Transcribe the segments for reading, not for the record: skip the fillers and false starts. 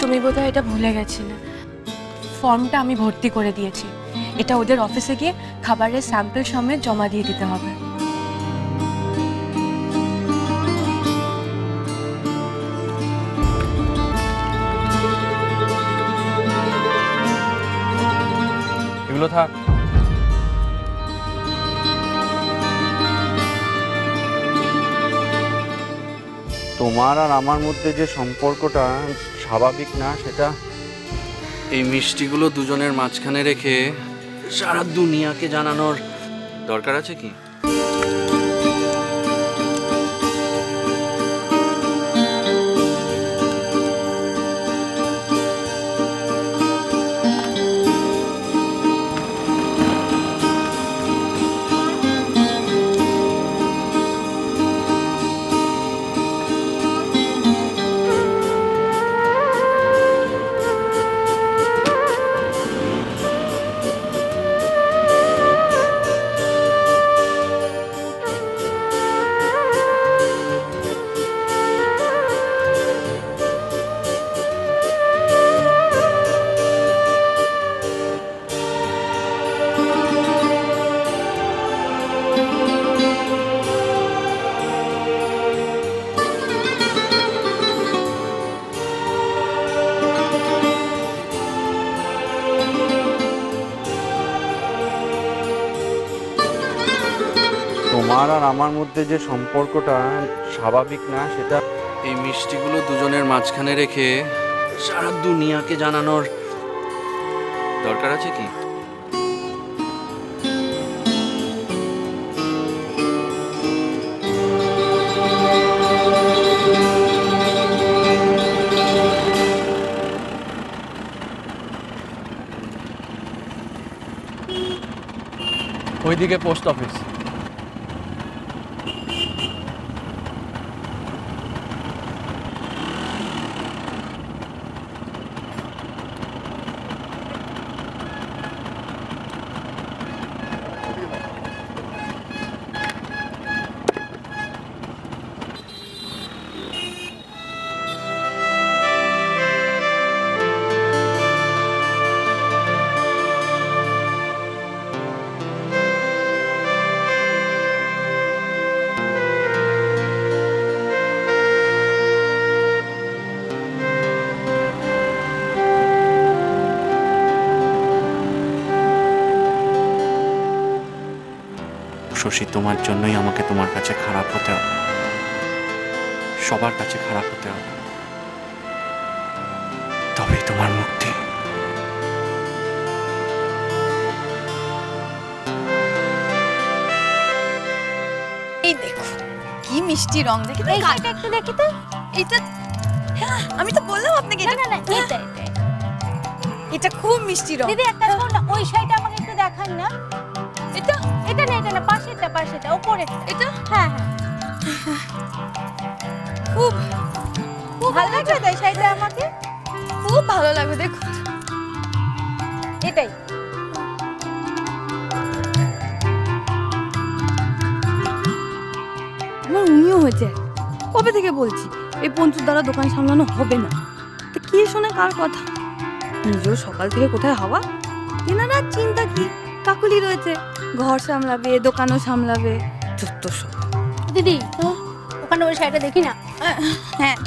তুমি বোধহয় এটা ভুলে গেছিলে, ফর্মটা আমি ভর্তি করে দিয়েছি। এটা ওদের অফিসে গিয়ে খাবারের স্যাম্পল সমেত জমা দিয়ে দিতে হবে। এগুলো থাক। তোমার আর আমার মধ্যে যে সম্পর্কটা স্বাভাবিক না, সেটা এই মিষ্টিগুলো দুজনের মাঝখানে রেখে সারা দুনিয়াকে জানানোর দরকার আছে কি? তোমার আর আমার মধ্যে যে সম্পর্কটা স্বাভাবিক না, সেটা এই মিষ্টিগুলো দুজনের মাঝখানে রেখে সারা দুনিয়াকে জানানোর দরকার আছে কি? ওইদিকে পোস্ট অফিস। শশী, তোমার জন্যই আমাকে তোমার কাছে খারাপ হতে হবে, সবার কাছে খারাপ হতে হবে, তবেই তোমার মুক্তি। এই দেখো কি মিষ্টি রং, দেখি তো, এইটা একটু দেখি তো। এইটা আমি তো বললাম আপনাকে, না না না, এটা এটা খুব মিষ্টি রং। দিদি একটা শোন না, ওই শাড়িটা আমাকে একটু দেখান না। এটা এটা না, এটা না, পাশেরটা, পাশেরটা, উপরে এটা। হ্যাঁ হ্যাঁ, খুব খুব ভালো লাগবে তাই শাড়িটা আমাকে, খুব ভালো লাগবে। দেখো এটাই। আমার উনিও হয়েছে, কবে থেকে বলছি এই পঞ্চুর দ্বারা দোকান সামলানো হবে না। তো কি শোনে কার কথা, নিজেও সকাল থেকে কোথায় হওয়া, এনারা চিন্তা কি, কাকুলি রয়েছে, ঘর সামলাবে, দোকানও সামলাবে, যত সব। দিদি ওখানে ওই শাড়িটা দেখি না। হ্যাঁ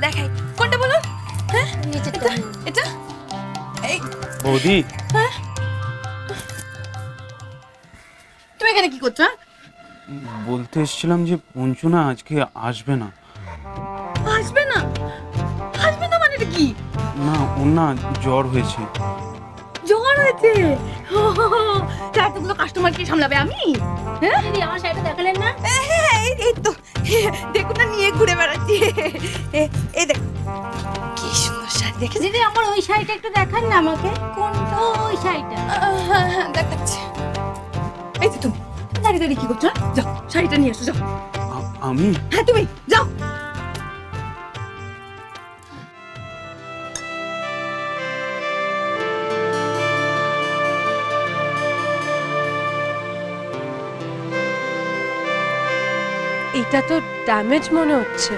দেখাই, কোনটা বলো? হ্যাঁ নিচেরটা। এটা এই বৌদি, হ্যাঁ তুমি এখানে কি করছো? বলতে এসেছিলাম যে পঞ্চু না আজকে আসবে না। আসবে না? আসবে না মানে কি? না, ওর না জ্বর হয়েছে। জ্বর হয়েছে? এতগুলো কাস্টমার কি সামলাবে আমি? হ্যাঁ দিদি আমার শাড়িটা দেখালেন না? হ্যাঁ এই তো দেখুন না, নিয়ে ঘুরে বেড়াচ্ছি। এই দেখ কি সুন্দর শাড়ি, দেখে দিদি আমার ওই শাড়িটা একটু দেখান না আমাকে। কোনটা? ওই শাড়িটা। দেখাচ্ছি। এই যে তুমি দাঁড়িয়ে দাঁড়িয়ে কি করছো? যাও শাড়িটা নিয়ে এসো, যাও। আমি? হ্যাঁ তুমি যাও। এটা তো ড্যামেজ মনে হচ্ছে।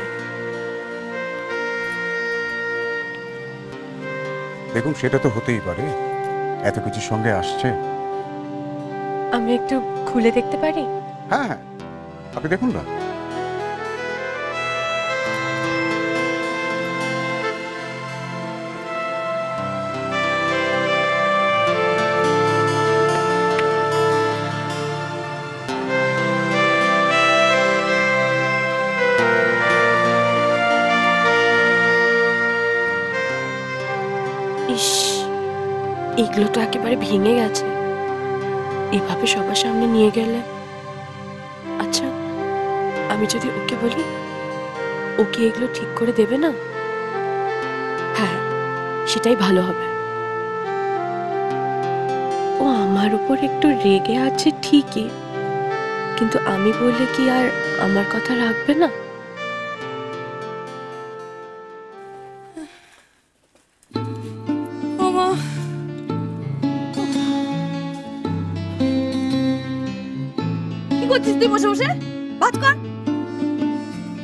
দেখুন, সেটা তো হতেই পারে, এত কিছুর সঙ্গে আসছে। আমি একটু খুলে দেখতে পারি? হ্যাঁ হ্যাঁ, আপনি দেখুন না। ইস, এগুলো তো একেবারে ভেঙে গেছে। এভাবে সবার সামনে নিয়ে গেলে, আচ্ছা আমি যদি ওকে বলি, ও কি এগুলো ঠিক করে দেবে না? হ্যাঁ, সেটাই ভালো হবে। ও আমার উপর একটু রেগে আছে ঠিকই, কিন্তু আমি বললে কি আর আমার কথা রাখবে না? মামা, কি করছিস তুই বসে বসে? ভাত কর।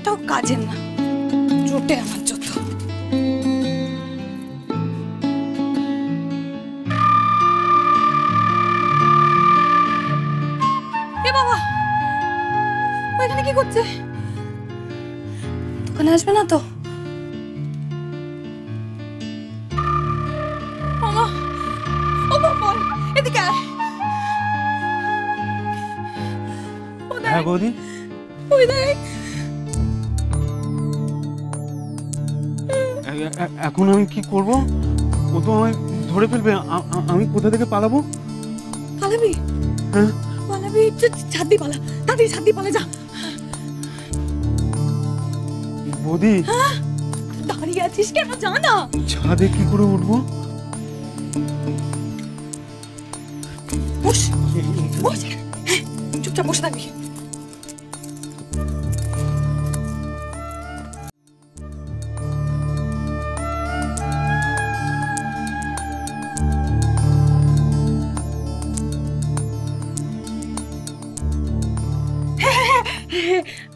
তাও কাজের না, জোটে আমার যত। এ বাবা, ও এখানে কি করছে? দোকানে আসবে না তো? মামা, ও বাবা, এদিকে আয়। ও দেখ, হ্যাঁ বৌদি, ওই দেখ। এখন আমি কি করব? ও তো আমায় ধরে ফেলবে। আমি কোথা থেকে পালাবো? পালাবি? হ্যাঁ। পালাবি? ছাদ দিয়ে পালা, তাড়াতাড়ি ছাদ দিয়ে পালা, যা। বৌদি, দাঁড়িয়ে আছিস কেন? যা না। ছাদে কি করে উঠবো? বস বস, হ্যাঁ, চুপচাপ বসে থাকবি।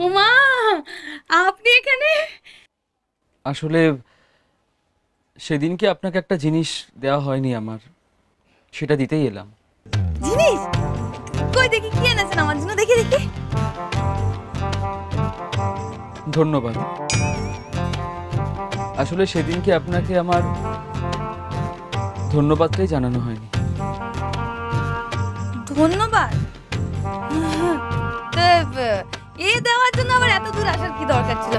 ওমা, আপনি এখানে? আসলে সেদিনকে আপনাকে একটা জিনিস দেওয়া হয়নি আমার, সেটা দিতেই এলাম। জিনিস? কই দেখি, কি এনেছেন আমার জন্য? দেখি দেখি। ধন্যবাদ। আসলে সেদিনকে আপনাকে আমার ধন্যবাদটাই জানানো হয়নি। ধন্যবাদ? এ দেওয়ার জন্য আবার এত দূর আসার কি দরকার ছিল?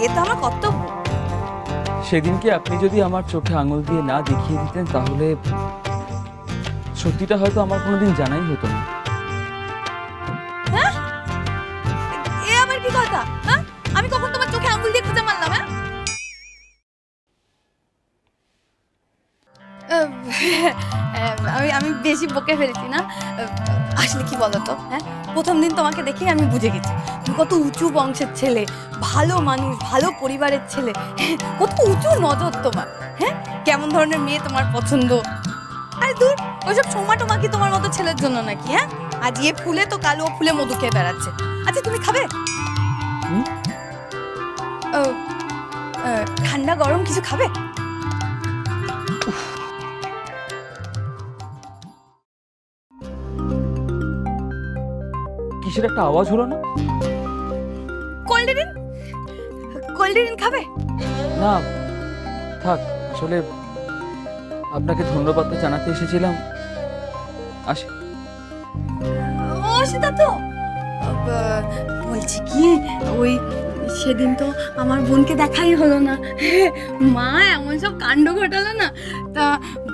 এ তো আমার কর্তব্য। সেদিনকে আপনি যদি আমার চোখে আঙুল দিয়ে না দেখিয়ে দিতেন, তাহলে সত্যিটা হয়তো আমার কোনোদিন জানাই হতো না। হ্যাঁ, এ আবার কি কথা? হ্যাঁ, আমি কখন তোমার চোখে আঙুল দিয়ে খুঁজে মারলাম? আমি বেশি বকে ফেলছি না? আসলে কি বলতো, হ্যাঁ, প্রথম দিন তোমাকে দেখে আমি বুঝে গেছি তুমি কত উঁচু বংশের ছেলে, ভালো মানুষ, ভালো পরিবারের ছেলে। কত উঁচু নজর তোমার। হ্যাঁ, কেমন ধরনের মেয়ে তোমার পছন্দ? আরে দূর, ওইসব ছোমা টোমা কি তোমার মতো ছেলের জন্য নাকি? হ্যাঁ, আজ এ ফুলে তো কালো ফুলে মধু খেয়ে বেড়াচ্ছে। আচ্ছা তুমি খাবে? ঠান্ডা গরম কিছু খাবে? কিসের একটা আওয়াজ হলো না? Cold drink? কোল্ড ড্রিঙ্ক খাবে? না থাক, আসলে আপনাকে ধন্যবাদটা জানাতে এসেছিলাম। আসি। ও সেটা তো বলছি কি, ওই সেদিন তো আমার বোনকে দেখাই হলো না। মা এমন সব কাণ্ড ঘটালো না, তা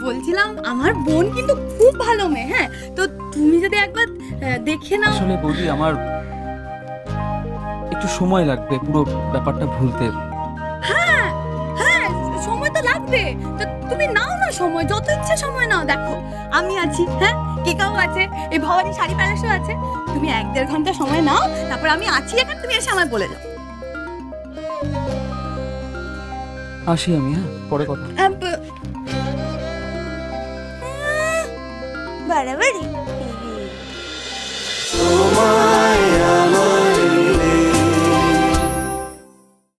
বলছিলাম আমার বোন কিন্তু খুব ভালো মেয়ে। হ্যাঁ, তো তুমি যদি একবার দেখে নাও। আসলে বৌদি, আমার একটু সময় লাগবে পুরো ব্যাপারটা ভুলতে। হ্যাঁ হ্যাঁ, সময় তো লাগবে, তো তুমি নাও না সময়, যত ইচ্ছা সময় নাও। দেখো আমি আছি, হ্যাঁ, কেকাও আছে, এই ভবানী শাড়ি প্যালেসও আছে। তুমি 1-1.5 ঘন্টা সময় নাও, তারপর আমি আছি এখানে, তুমি এসে আমায় বলে যাও। আসি আমি, হ্যাঁ, পরে কথা। বাড়াবাড়ি